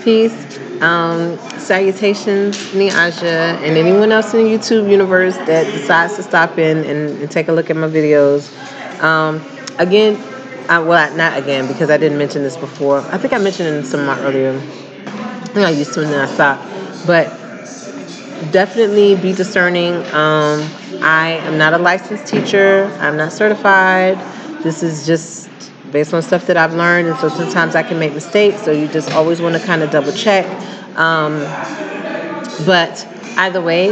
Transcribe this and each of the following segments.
Peace. Salutations, Niaja, and anyone else in the YouTube universe that decides to stop in and take a look at my videos. Again, well, not again because I didn't mention this before. I think I mentioned it in some of my earlier. I think I used to and then I stopped. But definitely be discerning. I am not a licensed teacher. I'm not certified. This is just based on stuff that I've learned, and so sometimes I can make mistakes. So you just always want to kind of double check. But either way,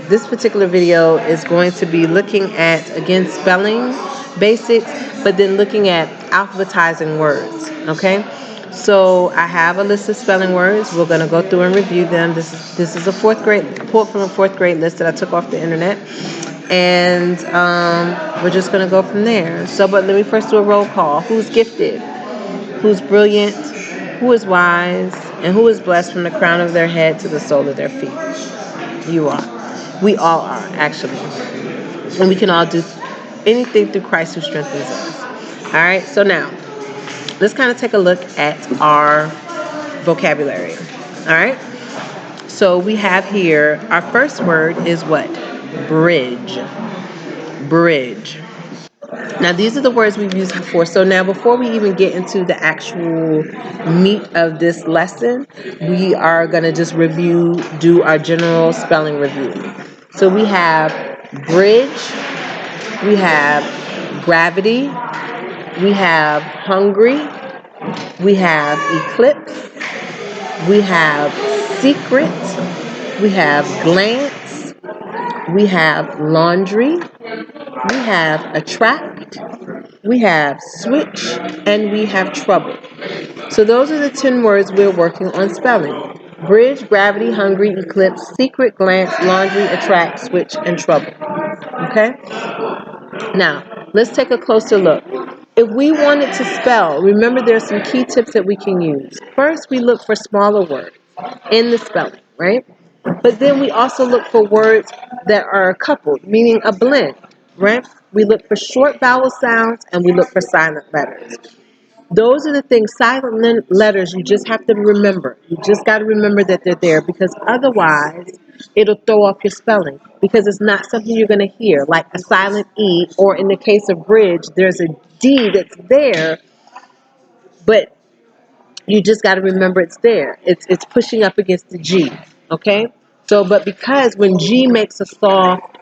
this particular video is going to be looking at, again, spelling basics, but then looking at alphabetizing words, okay? So I have a list of spelling words. We're going to go through and review them. This is a pulled from a fourth grade list that I took off the internet. And we're just going to go from there. So, but let me first do a roll call. Who's gifted? Who's brilliant? Who is wise? And who is blessed from the crown of their head to the sole of their feet? You are. We all are, actually. And we can all do anything through Christ who strengthens us. All right, so now, let's kind of take a look at our vocabulary. All right? So we have here, our first word is what? Bridge. Bridge. Now, these are the words we've used before. So now, before we even get into the actual meat of this lesson, we are going to just do our general spelling review. So we have bridge, we have gravity, we have hungry, we have eclipse, we have secret, we have glance, we have laundry, we have attract, we have switch, and we have trouble. So those are the 10 words we're working on spelling. Bridge, gravity, hungry, eclipse, secret, glance, laundry, attract, switch, and trouble. Okay? Now, let's take a closer look. If we wanted to spell, remember there's some key tips that we can use. First, we look for smaller words in the spelling, right? But then we also look for words that are coupled, meaning a blend, right? We look for short vowel sounds and we look for silent letters. Those are the things, silent letters, you just have to remember. You just got to remember that they're there because otherwise it'll throw off your spelling because it's not something you're going to hear, like a silent E, or in the case of bridge, there's a D that's there, but you just got to remember it's there. It's pushing up against the G, okay? So, but because when G makes a soft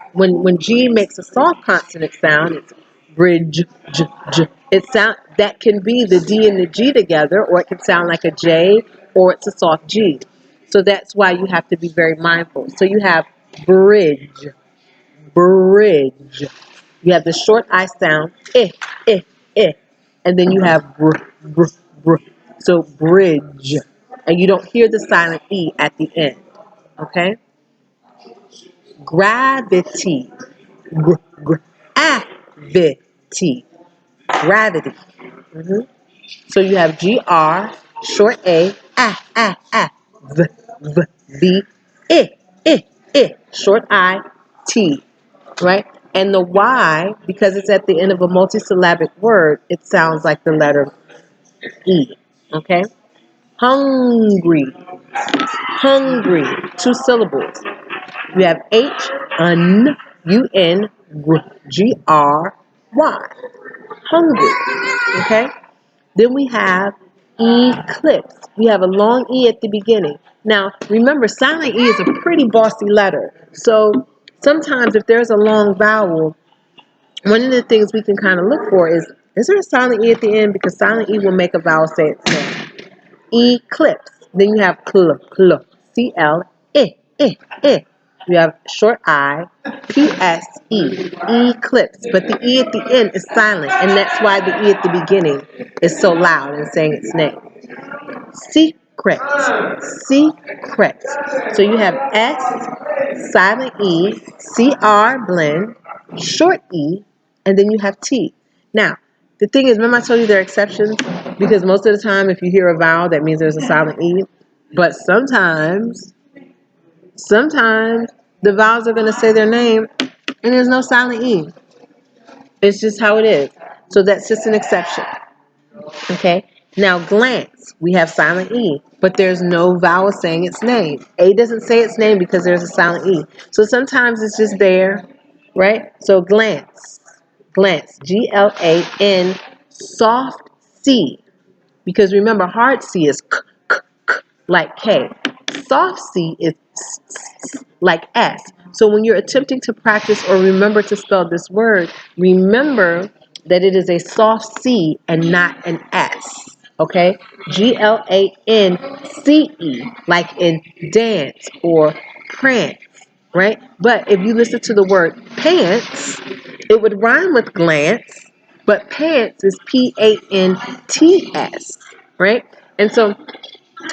consonant sound, it's bridge, j, j. That can be the D and the G together, or it can sound like a J, or it's a soft G. So that's why you have to be very mindful. So you have bridge, bridge. You have the short I sound, eh, eh, and then you have br, br, br. So bridge, and you don't hear the silent E at the end. Okay. Gravity, gravity, gravity. So you have GR, short A, V, V, V, short I, T, right? And the Y, because it's at the end of a multisyllabic word, it sounds like the letter E, okay? Hungry, hungry, 2 syllables. We have H, un, U-N, G-R-Y, hungry, okay? Then we have eclipse. We have a long E at the beginning. Now, remember, silent E is a pretty bossy letter. So sometimes if there's a long vowel, one of the things we can kind of look for is there a silent E at the end? Because silent E will make a vowel say its name. Eclipse. Then you have C-L, You have short I, P-S-E, eclipse. But the E at the end is silent, and that's why the E at the beginning is so loud in saying its name. Secret, secret. So you have S, silent E, C-R blend, short E, and then you have T. Now, the thing is, remember I told you there are exceptions? Because most of the time, if you hear a vowel, that means there's a silent E. But sometimes the vowels are going to say their name, and there's no silent E. It's just how it is. So that's just an exception. Okay? Now, glance, we have silent E, but there's no vowel saying its name. A doesn't say its name because there's a silent E. So sometimes it's just there, right? So glance, glance, Glan, soft C. Because remember, hard C is k, k, k, like K. Soft C is s, s, like S. So when you're attempting to practice or remember to spell this word, remember that it is a soft C and not an S. Okay? Glance, like in dance or prance, right? But if you listen to the word pants, it would rhyme with glance, but pants is Pants, right? And so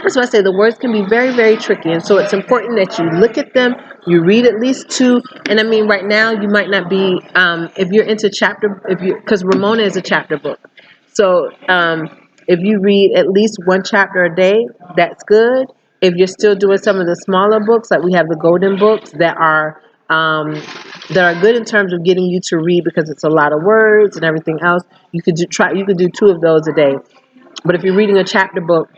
that's why I say the words can be very, very tricky. And so it's important that you look at them, you read at least two. And I mean, right now, you might not be, if you're into because Ramona is a chapter book. So if you read at least one chapter a day, that's good. If you're still doing some of the smaller books, like we have the golden books that are good in terms of getting you to read because it's a lot of words and everything else, you could do two of those a day. But if you're reading a chapter book,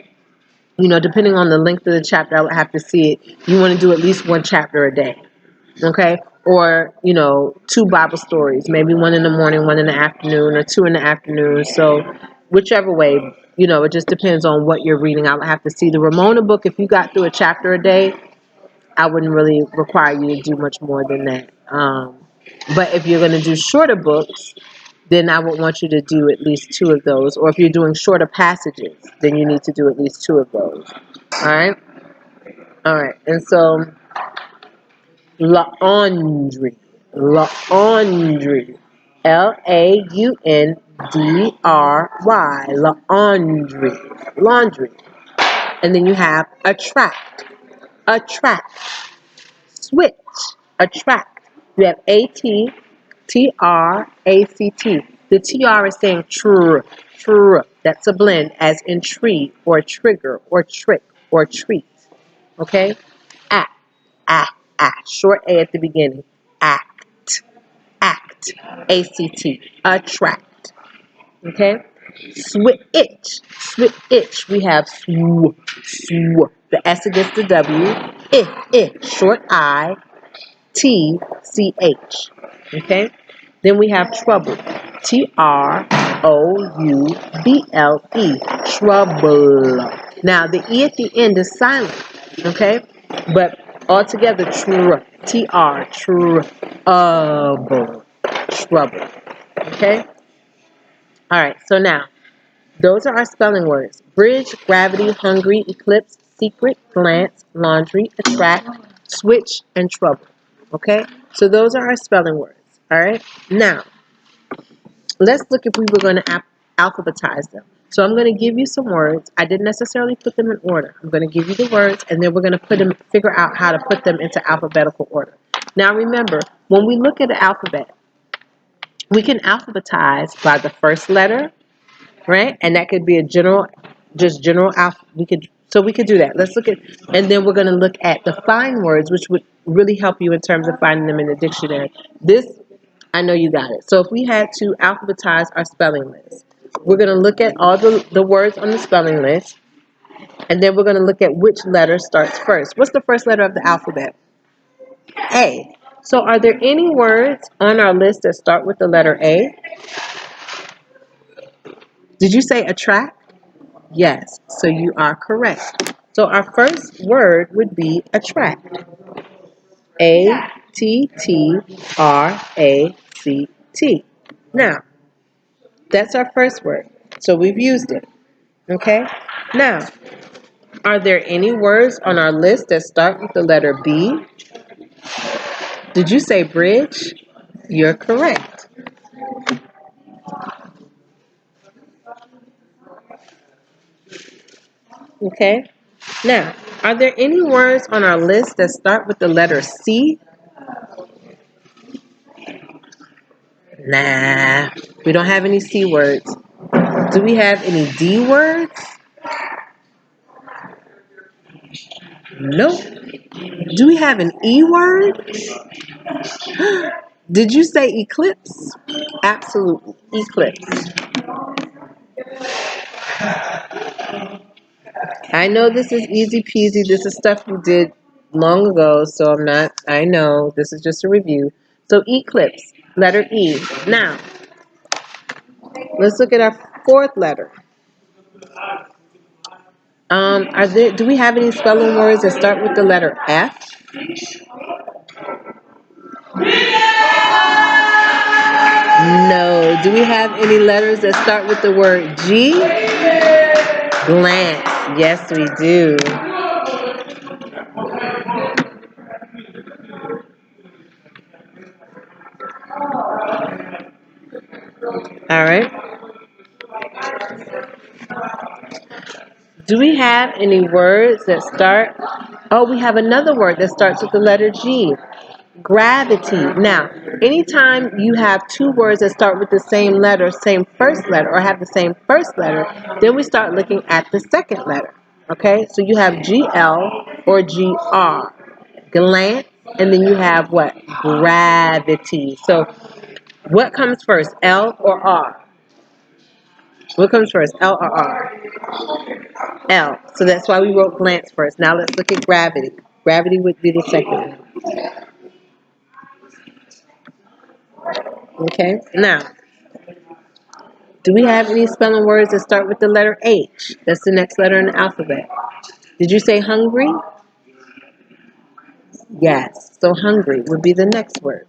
depending on the length of the chapter, I would have to see it. You want to do at least one chapter a day, okay? Or, two Bible stories, maybe one in the morning, one in the afternoon, or two in the afternoon. So whichever way, it just depends on what you're reading. I would have to see the Ramona book. If you got through a chapter a day, I wouldn't really require you to do much more than that. But if you're going to do shorter books, then I would want you to do at least two of those. Or if you're doing shorter passages, then you need to do at least two of those. All right? All right. And so, laundry. Laundry. Laundry. Laundry. Laundry. And then you have attract. Attract. Switch. Attract. You have ATTRACT. The TR is saying tr, tr. That's a blend, as in tree, or trigger, or trick, or treat. Okay? Act, act, act. Short A at the beginning. Act, act. ACT. Attract. Okay? Switch, switch. We have sw, sw. The S against the W. Short I. TCH. Okay? Then we have trouble. TROUBLE. Trouble. Now the E at the end is silent. Okay? But altogether trouble. Trouble. Okay? Alright, so now those are our spelling words. Bridge, gravity, hungry, eclipse, secret, glance, laundry, attract, switch, and trouble. Okay? So those are our spelling words. All right? Now, let's look if we were going to alphabetize them. So I'm going to give you some words. I didn't necessarily put them in order. I'm going to give you the words, and then we're going to figure out how to put them into alphabetical order. Now remember, when we look at the alphabet, we can alphabetize by the first letter, right? And that could be general alphabet. We could do that. Let's look at, and then we're going to look at the fine words, which would really help you in terms of finding them in the dictionary. This, I know you got it. So if we had to alphabetize our spelling list, we're going to look at all the words on the spelling list, and then we're going to look at which letter starts first. What's the first letter of the alphabet? A. So are there any words on our list that start with the letter A? Did you say attract? Yes, so you are correct. So our first word would be attract. ATTRACT. Now, that's our first word. So we've used it. Okay? Now, are there any words on our list that start with the letter B? Did you say bridge? You're correct. Okay? Now, are there any words on our list that start with the letter C? Nah, we don't have any C words. Do we have any D words? Nope. Do we have an E word? Did you say eclipse? Absolutely, eclipse. I know this is easy peasy. This is stuff you did long ago, so I know this is just a review. So eclipse, letter E. Now, let's look at our fourth letter. Do we have any spelling words that start with the letter F? No. Do we have any letters that start with the word G? Glance. Yes, we do. All right. Do we have any words that start? Oh, we have another word that starts with the letter G. Gravity. Now, anytime you have two words that start with the same letter, same first letter, or have the same first letter, then we start looking at the second letter. Okay? So you have GL or GR. Glance, and then you have what? Gravity. So what comes first, L or R? What comes first, L or R? L. So that's why we wrote glance first. Now let's look at gravity. Gravity would be the second one. Okay? Now, do we have any spelling words that start with the letter H? That's the next letter in the alphabet. Did you say hungry? Yes. So hungry would be the next word.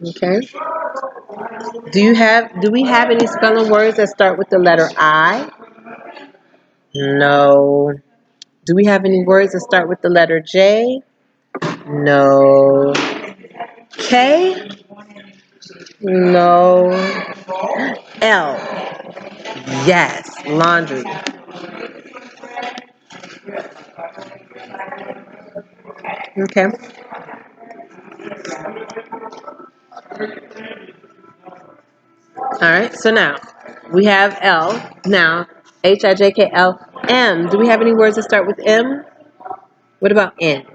Okay? Do we have any spelling words that start with the letter I? No. Do we have any words that start with the letter J? No. K? No. L? Yes. Laundry. Okay. All right. So now we have L. Now HIJKL M. Do we have any words that start with M? What about N?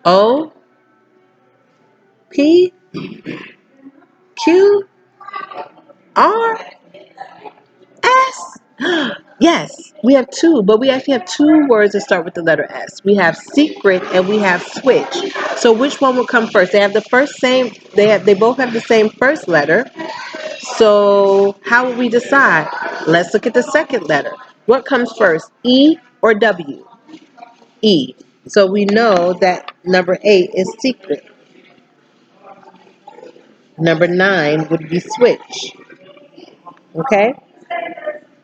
O? P? Q? R? S? Yes, we have two, but we actually have two words that start with the letter S. We have secret and we have switch. So which one will come first? They have the first same. They both have the same first letter. So how will we decide? Let's look at the second letter. What comes first, E or W? E. So we know that number 8 is secret. Number 9 would be switch. Okay?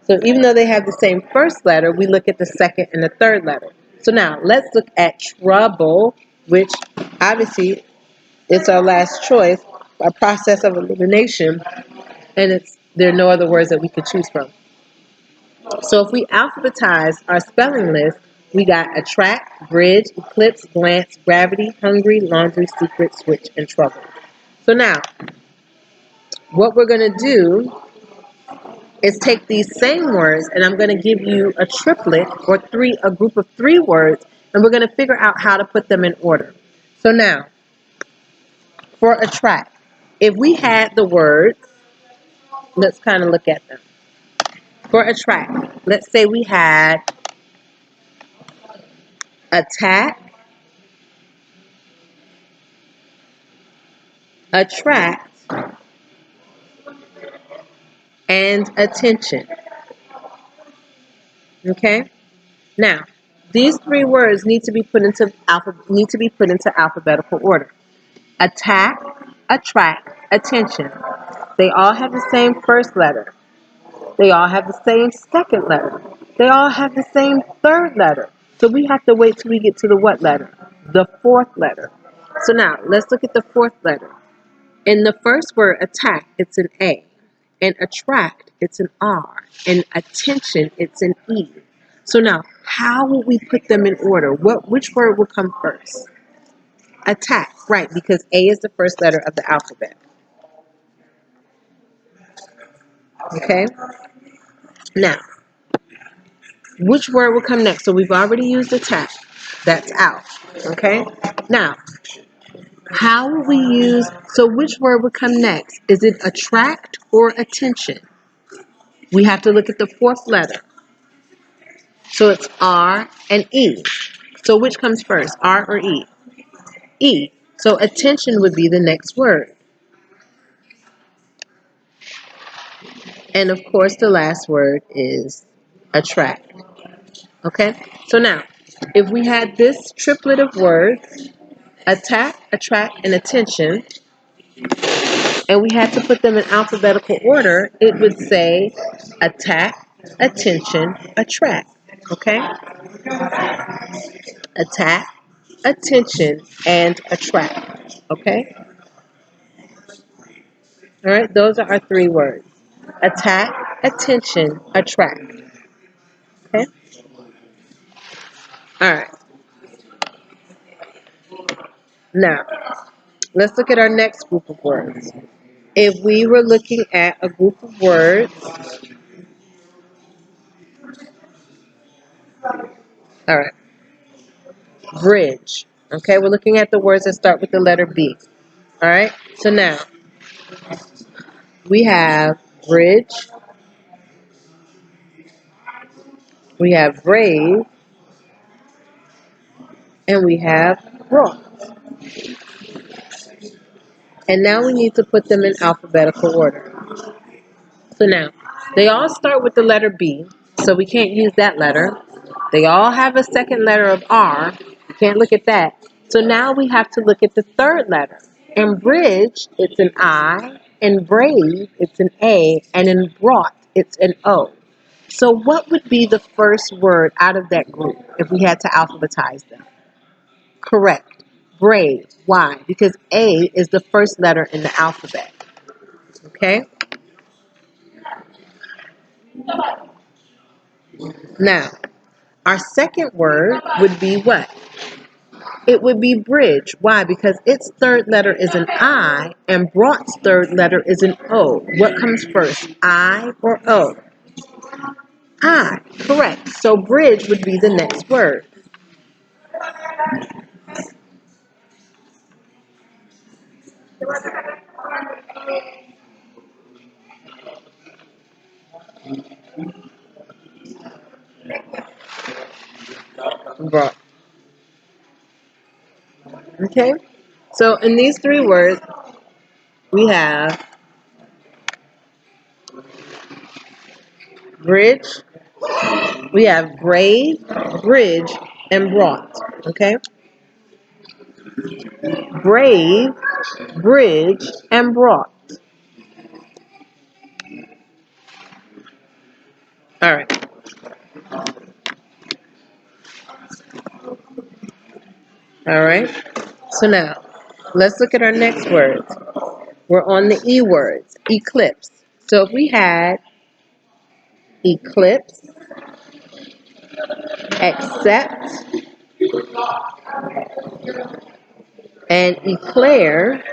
So even though they have the same first letter, we look at the second and the third letter. So now let's look at trouble, which obviously it's our last choice, a process of elimination, and there are no other words that we could choose from. So if we alphabetize our spelling list, we got attract, bridge, eclipse, glance, gravity, hungry, laundry, secret, switch, and trouble. So now, what we're going to do is take these same words, and I'm going to give you a triplet or a group of 3 words, and we're going to figure out how to put them in order. So now, for attract, if we had the words, let's kind of look at them. For attract, let's say we had attack, attract, and attention. Okay? Now, these 3 words need to be put into alphabetical order. Attack, attract, attention. They all have the same first letter. They all have the same second letter. They all have the same third letter. So we have to wait till we get to the what letter? The fourth letter. So now, let's look at the fourth letter. In the first word, attack, it's an A. And attract, it's an R. And attention, it's an E. So now, how will we put them in order? Which word will come first? Attack, right, because A is the first letter of the alphabet. Okay? Now, which word will come next? So we've already used attack. That's out. Okay? Now, How will we use, so which word would come next? Is it attract or attention? We have to look at the fourth letter. So it's R and E. So which comes first, R or E? E. So attention would be the next word. And of course, the last word is attract. Okay? So now, if we had this triplet of words, attack, attract, and attention, and we had to put them in alphabetical order, it would say attack, attention, attract. Okay? Attack, attention, and attract. Okay? All right? Those are our three words. Attack, attention, attract. Okay? All right. Now, let's look at our next group of words. If we were looking at a group of words, all right, bridge. Okay, we're looking at the words that start with the letter B. All right, so now we have bridge, we have brave, and we have brought. And now we need to put them in alphabetical order. So now, they all start with the letter B, so we can't use that letter. They all have a second letter of R. We can't look at that. So now we have to look at the third letter. In bridge, it's an I. In brave, it's an A. And in brought, it's an O. So what would be the first word out of that group if we had to alphabetize them? Correct. Brave. Why? Because A is the first letter in the alphabet. Okay? Now, our second word would be what? It would be bridge. Why? Because its third letter is an I and brought's third letter is an O. What comes first, I or O? I. Correct. So bridge would be the next word. Brought. Okay? So in these three words, we have bridge, we have brave, bridge, and brought. Okay? Brave, bridge, and brought. All right. All right. So now, let's look at our next words. We're on the E words, eclipse. So if we had eclipse, accept, and eclair,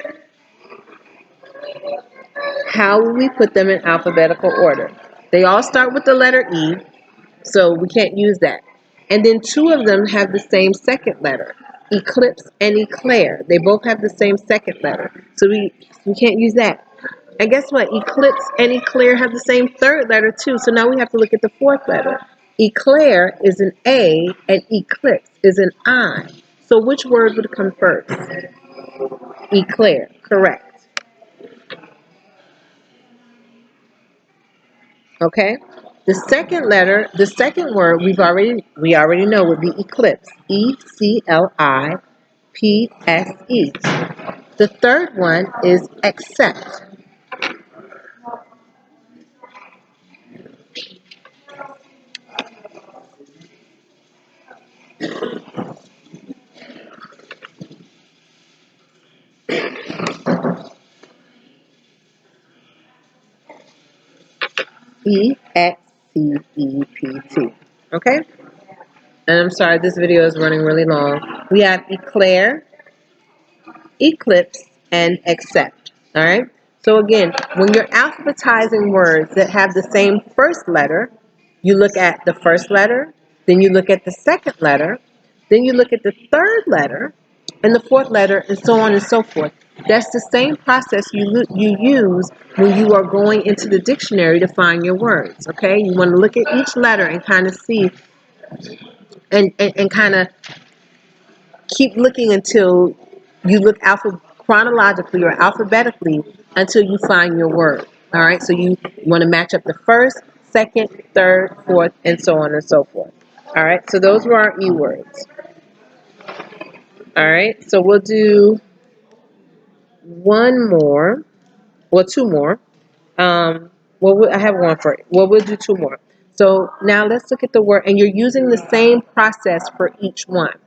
how will we put them in alphabetical order? They all start with the letter E, so we can't use that. And then two of them have the same second letter, eclipse and eclair. They both have the same second letter, so we can't use that. And guess what? Eclipse and eclair have the same third letter too, so now we have to look at the fourth letter. Eclair is an A and eclipse is an I. So which word would come first? Eclair, correct. Okay? The second word we already know would be eclipse. Eclipse. The third one is accept. Except. Okay? And I'm sorry, this video is running really long. We have eclair, eclipse, and accept. All right? So again, when you're alphabetizing words that have the same first letter, you look at the first letter, then you look at the second letter, then you look at the third letter, and the fourth letter, and so on and so forth. That's the same process you use when you are going into the dictionary to find your words, okay? You want to look at each letter and kind of see and kind of keep looking until you look chronologically or alphabetically until you find your word. All right, so you want to match up the first, second, third, fourth, and so on and so forth. All right, so those were our E words. All right, so we'll do one more, well, two more. I have one for it. Well, we'll do two more. So now let's look at the word, and you're using the same process for each one.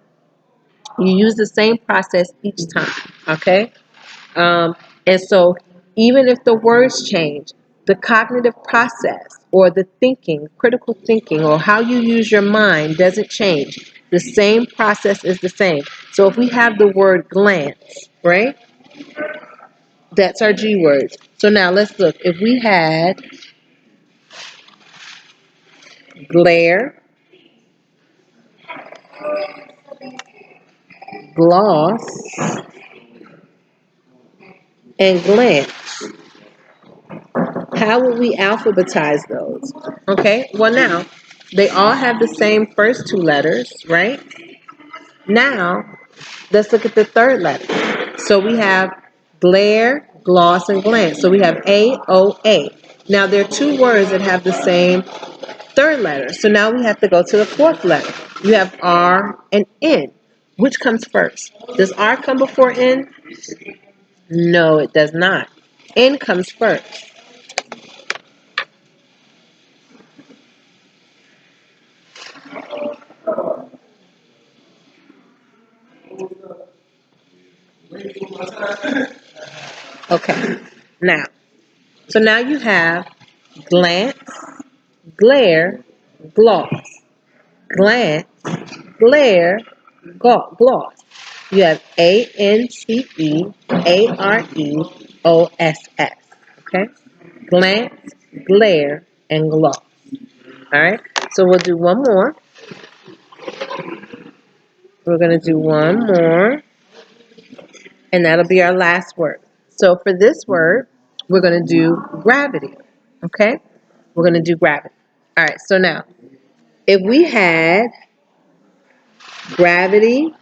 You use the same process each time, okay? And so even if the words change, the cognitive process or the thinking, critical thinking, or how you use your mind doesn't change. The same process is the same. So if we have the word glance, right? That's our G words. So now let's look. If we had glare, gloss, and glance, how would we alphabetize those? Okay, well now, they all have the same first two letters, right? Now, let's look at the third letter. So we have glare, gloss, and glance. So we have A-O-A. Now, there are two words that have the same third letter. So now we have to go to the fourth letter. You have R and N. Which comes first? Does R come before N? No, it does not. N comes first. Okay. Now, so now you have glance, glare, gloss. Glance, glare, gloss. You have ANCEAREOSS. Okay? Glance, glare, and gloss. All right? So we'll do one more. We're going to do one more, and that'll be our last word. So for this word, we're going to do gravity. Okay? We're going to do gravity. All right, so now, if we had gravity,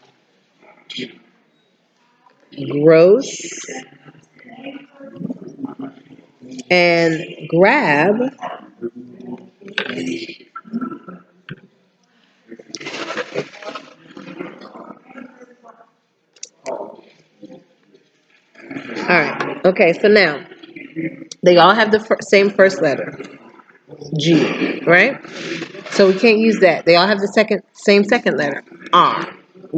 gross, and grab, all right, okay, so now, they all have the same first letter, G, right? So we can't use that. They all have the same second letter, R,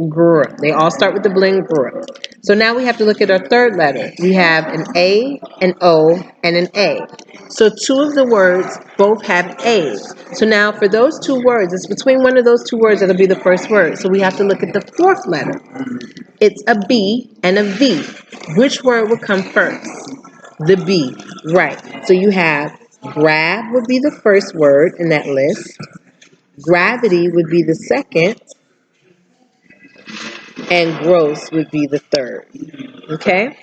gr. They all start with the bling, gr. So now we have to look at our third letter. We have an A, an O, and an A. So two of the words both have A's. So now for those two words, it's between one of those two words that'll be the first word. So we have to look at the fourth letter. It's a B and a V. Which word would come first? The B, right. So you have grab would be the first word in that list. Gravity would be the second. And gross would be the third. Okay?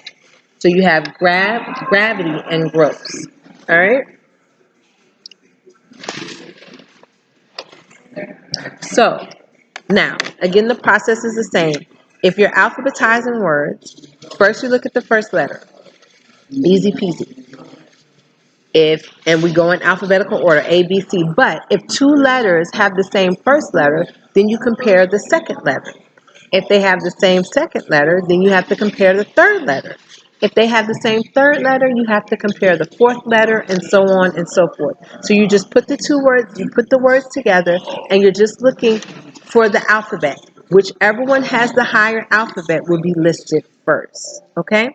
So you have gravity, and gross. All right? So now, again, the process is the same. If you're alphabetizing words, first you look at the first letter. Easy peasy. And we go in alphabetical order, A, B, C. But if two letters have the same first letter, then you compare the second letter. If they have the same second letter, then you have to compare the third letter. If they have the same third letter, you have to compare the fourth letter, and so on and so forth. So you just put the two words, you put the words together, and you're just looking for the alphabet. Whichever one has the higher alphabet will be listed first. Okay?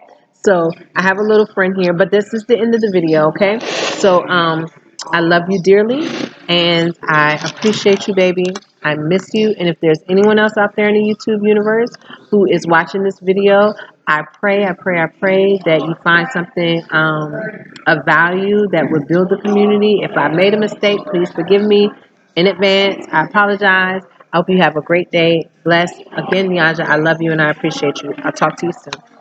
So I have a little friend here, but this is the end of the video, okay? So I love you dearly, and I appreciate you, baby. I miss you, and if there's anyone else out there in the YouTube universe who is watching this video, I pray that you find something of value that would build the community. If I made a mistake, please forgive me in advance. I apologize. I hope you have a great day. Bless. Again, Niaja, I love you and I appreciate you. I'll talk to you soon.